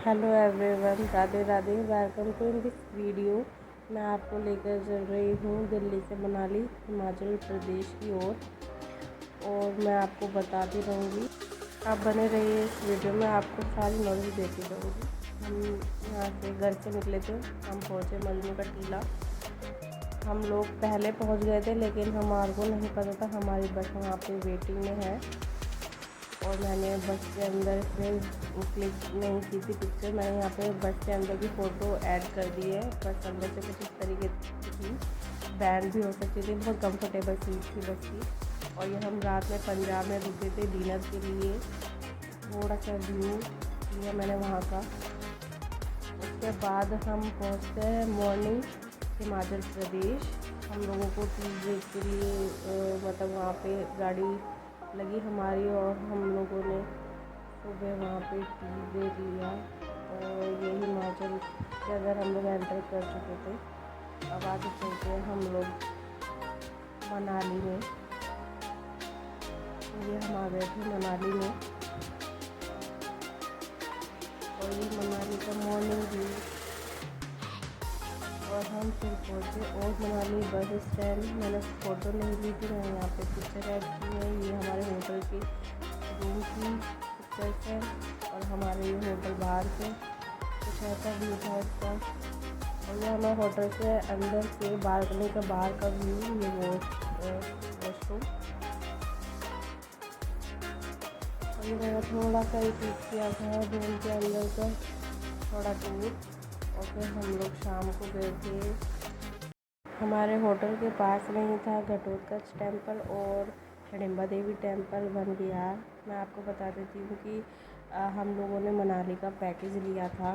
Hello everyone, Radhe Radhe. Welcome to in this video. मैं आपको लेकर चल रही हूँ दिल्ली से मनाली हिमाचल प्रदेश की ओर और मैं आपको बताती रहूँगी। आप बने रहिए इस वीडियो में, आपको सारी नॉलेज देती रहूँगी। हम यहाँ से घर से निकले थे, हम पहुँचे मजनू का टीला। हम लोग पहले पहुँच गए थे, लेकिन हमारे को नहीं पता था हमारी बस वहाँ पे वेटिंग में है। और मैंने बस के अंदर से क्लिक नहीं की थी पिक्चर। मैंने यहाँ पे बस के अंदर की फ़ोटो ऐड कर दी है। बस अंदर से कुछ इस तरीके की थी, बैंड भी हो सकती थी। बहुत कंफर्टेबल सीट थी बस की। और ये हम रात में पंजाब में रुके थे डिनर के लिए। थोड़ा सा व्यू लिया मैंने वहाँ का। उसके बाद हम पहुँचते हैं मॉर्निंग हिमाचल प्रदेश। हम लोगों को ट्यूसडे के लिए मतलब वहाँ पे गाड़ी लगी हमारी और हम लोगों ने सुबह वहाँ पे टी ब्रेक लिया। और ये हिमाचल के अंदर हम लोग एंटर कर चुके थे। अब आगे चलते हैं हम लोग मनाली में। ये हम आ गए थे मनाली में और ये मनाली का मॉर्निंग व्यू। और हम फिर पहुँचे और मनाली बस स्टैंड। मैंने फ़ोटो नहीं ली थी, मैंने यहाँ पे पिक्चर ऐड की है। ये हमारे होटल की रूम की पिक्चर्स है और हमारे ये होटल बाहर से कुछ ऐसा व्यू था इसका। और ये हमारे होटल से अंदर के बालकनी का बाहर का व्यू। ये वॉशरूम। और ये मैंने थोड़ा सा ही क्लिक किया था रूम के अंदर का थोड़ा टूर। और फिर हम लोग शाम को गए थे। हमारे होटल के पास में ही था घटोत्कच टेम्पल और हिडिंबा देवी टेम्पल वन विहार। मैं आपको बता देती हूँ कि हम लोगों ने मनाली का पैकेज लिया था,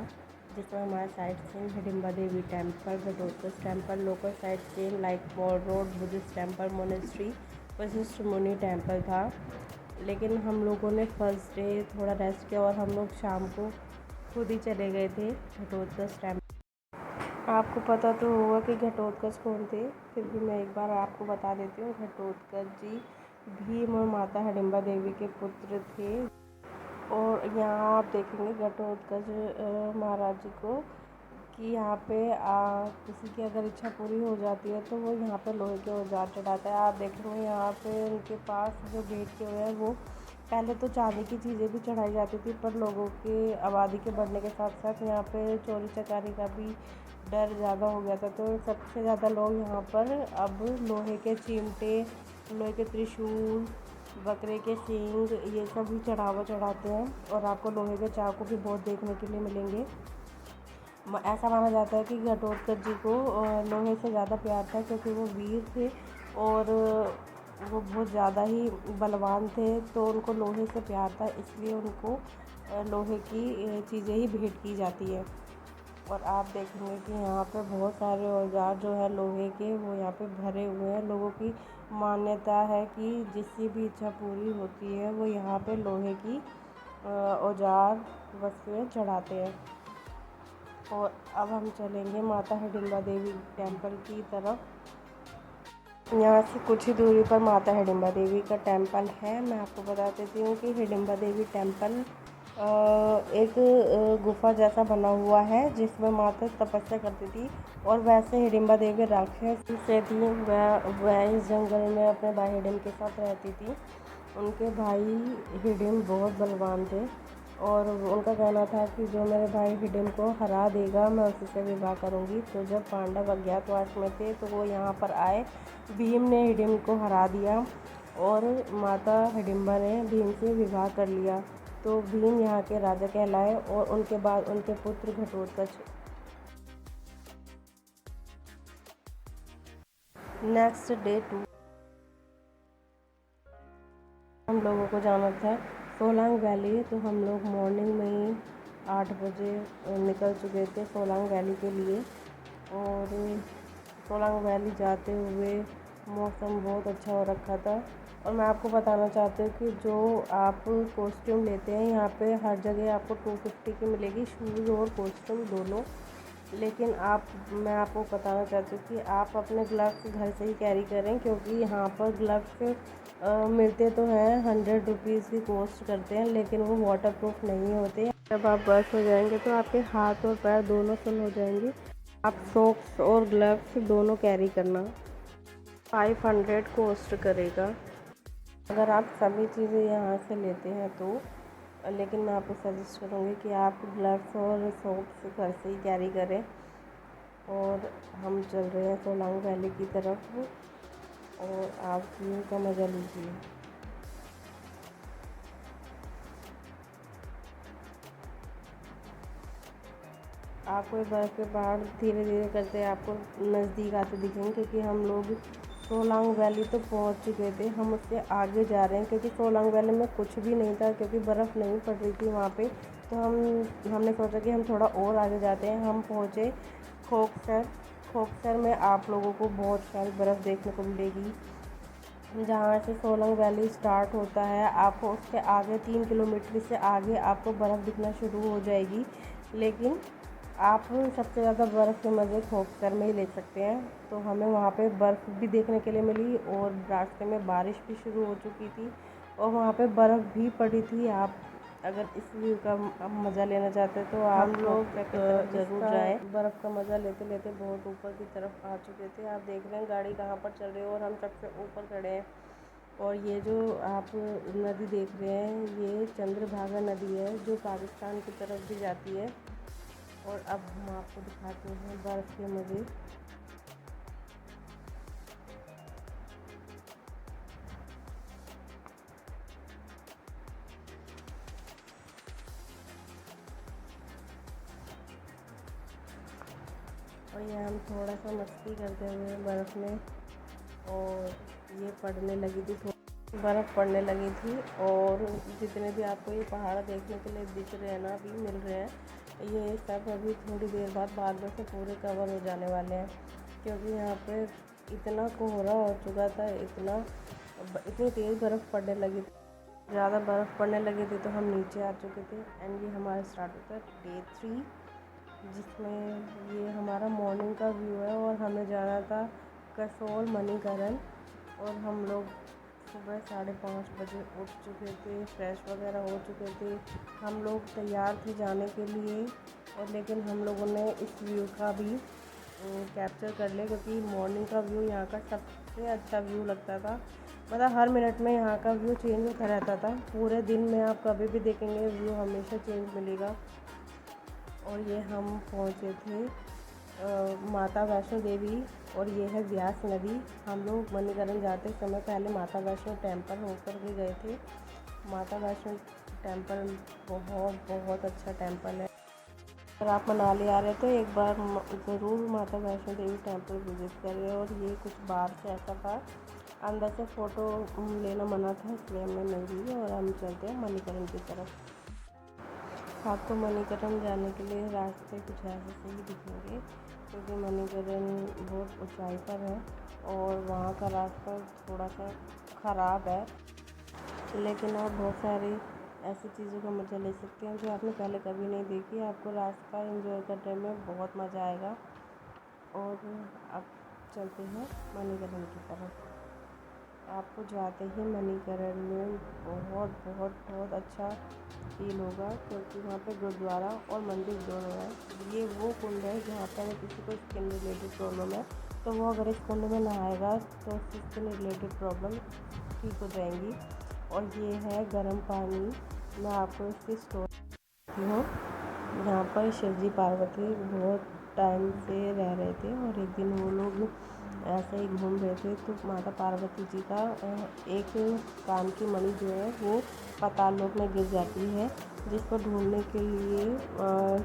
जिसमें हमारा sightseeing Hidimba Devi temple, Ghatotkach temple, local sightseeing like mall road, Buddhist temple, monastery, Vashisht Muni temple था। लेकिन हम लोगों ने फर्स्ट डे थोड़ा रेस्ट किया और हम लोग शाम को खुद ही चले गए थे घटोत्कच टेम्पल। आपको पता तो होगा कि घटोत्कच कौन थे, फिर भी मैं एक बार आपको बता देती हूँ। घटोत्कच जी भीम और माता हिडिंबा देवी के पुत्र थे। और यहाँ आप देखेंगे घटोत्कच महाराज जी को कि यहाँ पे किसी की अगर इच्छा पूरी हो जाती है तो वो यहाँ पे लोहे के औजार चढ़ाता है। आप देखेंगे यहाँ पे उनके पास जो गेट के हुए हैं, वो पहले तो चांदी की चीज़ें भी चढ़ाई जाती थी, पर लोगों की आबादी के बढ़ने के साथ साथ यहाँ पे चोरी चकारी का भी डर ज़्यादा हो गया था। तो सबसे ज़्यादा लोग यहाँ पर अब लोहे के चिमटे, लोहे के त्रिशूल, बकरे के सींग, ये सब भी चढ़ावा चढ़ाते हैं। और आपको लोहे के चाकू भी बहुत देखने के लिए मिलेंगे। ऐसा माना जाता है कि घटोत्कच जी को लोहे से ज़्यादा प्यार था, क्योंकि वो वीर थे और वो बहुत ज़्यादा ही बलवान थे। तो उनको लोहे से प्यार था, इसलिए उनको लोहे की चीज़ें ही भेंट की जाती है। और आप देखेंगे कि यहाँ पे बहुत सारे औजार जो है लोहे के, वो यहाँ पे भरे हुए हैं। लोगों की मान्यता है कि जिसकी भी इच्छा पूरी होती है वो यहाँ पे लोहे की औजार वस्तुएं चढ़ाते हैं। और अब हम चलेंगे माता हिडिंबा देवी टेम्पल की तरफ। यहाँ से कुछ ही दूरी पर माता हिडिंबा देवी का टेम्पल है। मैं आपको बता देती हूँ कि हिडिंबा देवी टेम्पल एक गुफा जैसा बना हुआ है, जिसमें माता तपस्या करती थी। और वैसे हिडिंबा देवी राक्षस से थी। वह इस जंगल में अपने भाई हिडिंब के साथ रहती थी। उनके भाई हिडिंब बहुत बलवान थे और उनका कहना था कि जो मेरे भाई हिडिंब को हरा देगा, मैं उसी से विवाह करूंगी। तो जब पांडव अज्ञातवास में थे तो वो यहाँ पर आए। भीम ने हिडिंब को हरा दिया और माता हिडिंबा ने भीम से विवाह कर लिया। तो भीम यहाँ के राजा कहलाए और उनके बाद उनके पुत्र घटोत्कच। नेक्स्ट डे 2 हम लोगों को जाना था सोलांग वैली। तो हम लोग मॉर्निंग में ही 8 बजे निकल चुके थे सोलांग वैली के लिए। और सोलांग वैली जाते हुए मौसम बहुत अच्छा हो रखा था। और मैं आपको बताना चाहती हूँ कि जो आप कॉस्ट्यूम लेते हैं, यहाँ पे हर जगह आपको 250 की मिलेगी, शूज़ और कॉस्ट्यूम दोनों। लेकिन मैं आपको बताना चाहती हूँ कि आप अपने ग्लव्स घर से ही कैरी करें, क्योंकि यहाँ पर ग्लव्स मिलते तो हैं 100 रुपीज़ की कॉस्ट करते हैं, लेकिन वो वाटर प्रूफ नहीं होते। जब आप ब्रश हो जाएंगे तो आपके हाथ और पैर दोनों सुन हो जाएंगे। आप सॉक्स और ग्लव्स दोनों कैरी करना। 500 कॉस्ट करेगा अगर आप सभी चीज़ें यहाँ से लेते हैं तो। लेकिन मैं आपको सजेस्ट करूँगी कि आप ग्लव्स और सॉक्स घर से ही कैरी करें। और हम चल रहे हैं सोलांग वैली की तरफ और आप व्यू का मज़ा लीजिए। आपको बर्फ़ के पहाड़ धीरे धीरे करते आपको नज़दीक आते दिखेंगे, क्योंकि हम लोग सोलांग वैली तो पहुंच चुके थे। हम उससे आगे जा रहे हैं क्योंकि सोलांग वैली में कुछ भी नहीं था, क्योंकि बर्फ़ नहीं पड़ रही थी वहाँ पे। तो हमने सोचा कि हम थोड़ा और आगे जाते हैं। हम पहुँचे खोकसर में आप लोगों को बहुत सारी बर्फ़ देखने को मिलेगी। जहाँ से सोलांग वैली स्टार्ट होता है, आपको उसके आगे 3 किलोमीटर से आगे आपको बर्फ़ दिखना शुरू हो जाएगी। लेकिन आप सबसे ज़्यादा बर्फ़ के मज़े खोकसर में ही ले सकते हैं। तो हमें वहाँ पे बर्फ़ भी देखने के लिए मिली और रास्ते में बारिश भी शुरू हो चुकी थी और वहाँ पे बर्फ़ भी पड़ी थी। आप अगर इस व्यू का मज़ा लेना चाहते हैं तो आप लोग ज़रूर जाएं। बर्फ़ का मज़ा लेते लेते बहुत ऊपर की तरफ आ चुके थे। आप देख रहे हैं गाड़ी कहाँ पर चल रही है और हम सबसे ऊपर खड़े हैं। और ये जो आप नदी देख रहे हैं ये चंद्रभागा नदी है, जो पाकिस्तान की तरफ भी जाती है। और अब हम आपको दिखाते हैं बर्फ़ के मज़े। और ये हम थोड़ा सा मस्ती करते हुए बर्फ़ में, और ये पड़ने लगी थी, बर्फ़ पड़ने लगी थी। और जितने भी आपको ये पहाड़ देखने के लिए दिख रहे हैं ना, अभी मिल रहे हैं, ये सब अभी थोड़ी देर बाद बादलों से पूरे कवर हो जाने वाले हैं, क्योंकि यहाँ पे इतना कोहरा हो चुका था, इतनी तेज़ बर्फ़ पड़ने लगी थी, ज़्यादा बर्फ़ पड़ने लगी थी तो हम नीचे आ चुके थे। एंड ये हमारा स्टार्ट होता है डे 3, जिसमें ये हमारा मॉर्निंग का व्यू है। और हमें जाना था कसोल मणिकरण। और हम लोग सुबह 5:30 बजे उठ चुके थे, फ्रेश वगैरह हो चुके थे। हम लोग तैयार थे जाने के लिए, और लेकिन हम लोगों ने इस व्यू का भी कैप्चर कर लिया, क्योंकि मॉर्निंग का व्यू यहाँ का सबसे अच्छा व्यू लगता था। मतलब हर मिनट में यहाँ का व्यू चेंज होता रहता था। पूरे दिन में आप कभी भी देखेंगे व्यू हमेशा चेंज मिलेगा। और ये हम पहुँचे थे माता वैष्णो देवी, और ये है व्यास नदी। हम लोग मणिकरण जाते समय पहले माता वैष्णो टेम्पल होकर के गए थे। माता वैष्णो टेम्पल बहुत अच्छा टेम्पल है। अगर आप मनाली आ रहे हैं तो एक बार ज़रूर माता वैष्णो देवी टेम्पल विज़िट करें। और ये कुछ बाहर से ऐसा था, अंदर से फ़ोटो लेना मना था, इसलिए हमने नहीं ली। और हम चलते हैं मणिकरण की तरफ। आपको मणिकरण जाने के लिए रास्ते कुछ ऐसे से ही दिखेंगे, क्योंकि मणिकरण बहुत ऊंचाई पर है और वहाँ का रास्ता थोड़ा सा ख़राब है। लेकिन आप बहुत सारी ऐसी चीज़ों का मज़ा ले सकते हैं जो आपने पहले कभी नहीं देखी। आपको रास्ता एंजॉय करने में बहुत मज़ा आएगा। और अब चलते हैं मणिकरण की तरफ। आपको जाते ही मणिकरण में बहुत अच्छा फील होगा, क्योंकि वहाँ पे गुरुद्वारा और मंदिर दोनों है। ये वो कुंड है जहाँ पर किसी को स्किन रिलेटेड प्रॉब्लम है, तो वो अगर इस कुंड में नहाएगा तो उसकी स्किन रिलेटेड प्रॉब्लम ठीक हो जाएंगी। और ये है गर्म पानी। मैं आपको इसकी स्टोरी हूँ। यहाँ पर शिवजी पार्वती बहुत टाइम से रह रहे थे, और एक दिन वो लोग ऐसे ही घूम रहे थे तो माता पार्वती जी का एक कान की मणि जो है वो पाताल लोक में गिर जाती है, जिसको ढूंढने के लिए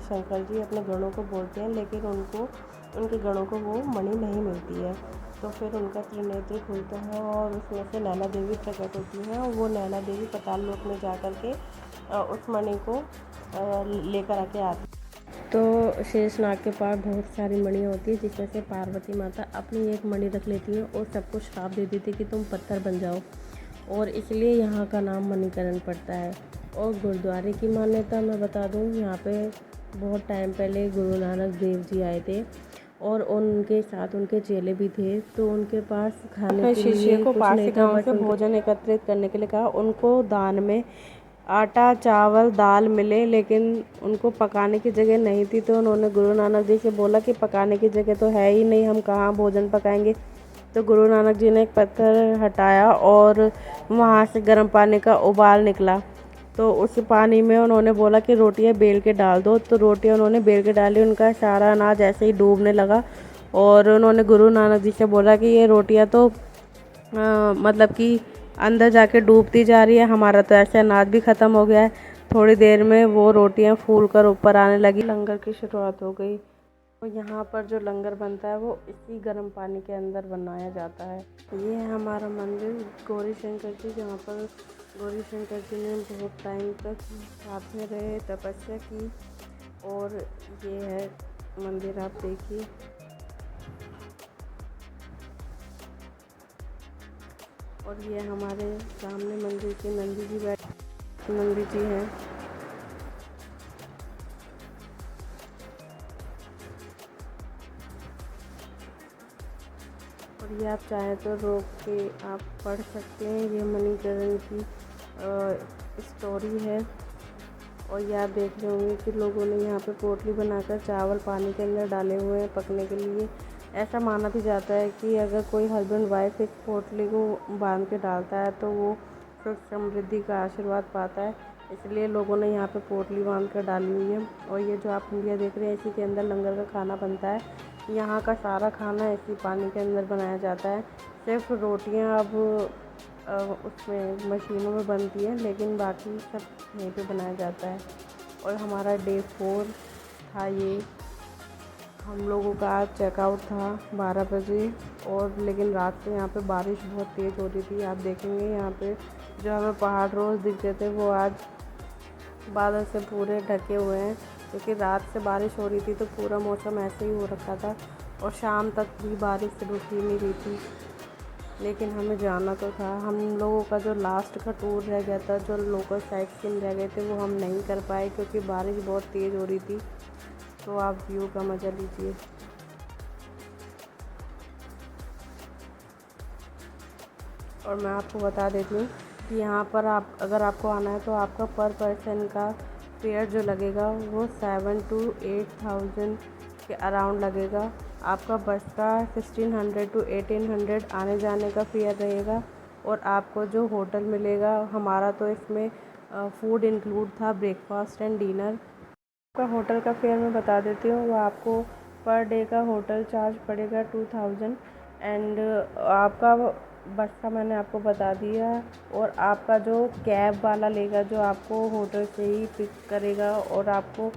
शंकर जी अपने गणों को बोलते हैं, लेकिन उनके गणों को वो मणि नहीं मिलती है। तो फिर उनका त्रिनेत्र खुलता है और उसमें से नैना देवी प्रकट होती है, और वो नैना देवी पाताल लोक में जा कर के उस मणि को लेकर आके आती। तो शेषनाग के पास बहुत सारी मणियाँ होती है, जिसमें से पार्वती माता अपनी एक मणि रख लेती है और सबको श्राप दे देती है कि तुम पत्थर बन जाओ, और इसलिए यहाँ का नाम मणिकरण पड़ता है। और गुरुद्वारे की मान्यता मैं बता दूँ, यहाँ पे बहुत टाइम पहले गुरु नानक देव जी आए थे और उनके साथ उनके चेले भी थे। तो उनके पास खाने के लिए को पास गाँव से भोजन एकत्रित करने के लिए कहा। उनको दान में आटा चावल दाल मिले, लेकिन उनको पकाने की जगह नहीं थी। तो उन्होंने गुरु नानक जी से बोला कि पकाने की जगह तो है ही नहीं, हम कहाँ भोजन पकाएंगे। तो गुरु नानक जी ने एक पत्थर हटाया और वहाँ से गर्म पानी का उबाल निकला। तो उस पानी में उन्होंने बोला कि रोटियां बेल के डाल दो। तो रोटियां उन्होंने बेल के डाली, उनका सारा अनाज ऐसे ही डूबने लगा। और उन्होंने गुरु नानक जी से बोला कि ये रोटियां तो मतलब कि अंदर जाके डूबती जा रही है, हमारा तो ऐसे अनाज भी ख़त्म हो गया है। थोड़ी देर में वो रोटियां फूल कर ऊपर आने लगी, लंगर की शुरुआत हो गई। तो यहाँ पर जो लंगर बनता है वो इसी गर्म पानी के अंदर बनाया जाता है। ये है हमारा मंदिर गौरी शंकर जी, जहाँ पर गौरी शंकर जी ने बहुत टाइम तक साथ में रहे, तपस्या की। और ये है मंदिर, आप देखिए। और ये हमारे सामने मंदिर के नंदी जी हैं। और ये आप चाहें तो रोक के आप पढ़ सकते हैं। ये मणिकरण की स्टोरी है। और ये आप देख रहे होंगे कि लोगों ने यहाँ पे पोटली बनाकर चावल पानी के अंदर डाले हुए हैं पकने के लिए। ऐसा माना भी जाता है कि अगर कोई हस्बैंड वाइफ इस पोटली को बांध के डालता है तो वो सुख समृद्धि का आशीर्वाद पाता है। इसलिए लोगों ने यहाँ पे पोटली बांध कर डाली हुई है। और ये जो आप इंडिया देख रहे हैं, इसी के अंदर लंगर का खाना बनता है। यहाँ का सारा खाना इसी पानी के अंदर बनाया जाता है। सिर्फ रोटियाँ अब उसमें मशीनों में बनती है, लेकिन बाकी सब यहीं पे बनाया जाता है। और हमारा डे 4 था ये। हम लोगों का आज चेकआउट था 12 बजे। और लेकिन रात से यहाँ पे बारिश बहुत तेज़ हो रही थी। आप देखेंगे यहाँ पे जो हमें पहाड़ रोज़ दिखते थे वो आज बादल से पूरे ढके हुए हैं, क्योंकि रात से बारिश हो रही थी तो पूरा मौसम ऐसे ही हो रखा था। और शाम तक भी बारिश रुक ही नहीं रही थी, लेकिन हमें जाना तो था। हम लोगों का जो लास्ट का टूर रह गया था, जो लोकल साइट सीन रह गए थे, वो हम नहीं कर पाए क्योंकि बारिश बहुत तेज़ हो रही थी। तो आप व्यू का मज़ा लीजिए। और मैं आपको बता देती हूँ कि यहाँ पर आप अगर आपको आना है तो आपका पर पर्सन का फेयर जो लगेगा वो 7 to 8,000 के अराउंड लगेगा। आपका बस का 1600 to 1800 आने जाने का फेयर रहेगा। और आपको जो होटल मिलेगा, हमारा तो इसमें फूड इंक्लूड था, ब्रेकफास्ट एंड डिनर। आपका होटल का फेयर मैं बता देती हूँ। वो आपको पर डे का होटल चार्ज पड़ेगा 2000। एंड आपका बस का मैंने आपको बता दिया। और आपका जो कैब वाला लेगा, जो आपको होटल से ही पिक करेगा और आपको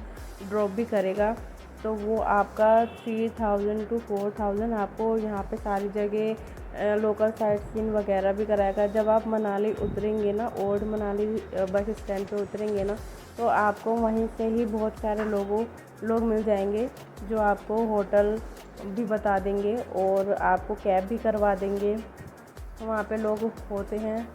ड्रॉप भी करेगा, तो वो आपका 3000 to 4000 आपको यहाँ पे सारी जगह लोकल साइट सीन वगैरह भी कराएगा। जब आप मनाली उतरेंगे ना, ओल्ड मनाली बस स्टैंड पे उतरेंगे ना, तो आपको वहीं से ही बहुत सारे लोग मिल जाएंगे जो आपको होटल भी बता देंगे और आपको कैब भी करवा देंगे। वहाँ पे लोग होते हैं,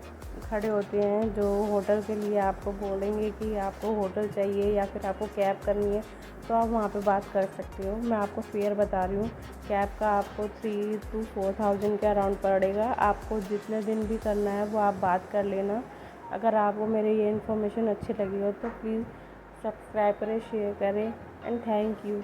खड़े होते हैं, जो होटल के लिए आपको बोलेंगे कि आपको होटल चाहिए या फिर आपको कैब करनी है, तो आप वहाँ पे बात कर सकते हो। मैं आपको फेयर बता रही हूँ। कैब का आपको 3 to 4,000 के अराउंड पड़ेगा। आपको जितने दिन भी करना है वो आप बात कर लेना। अगर आपको मेरी ये इन्फॉर्मेशन अच्छी लगी हो तो प्लीज़ सब्सक्राइब करें, शेयर करें एंड थैंक यू।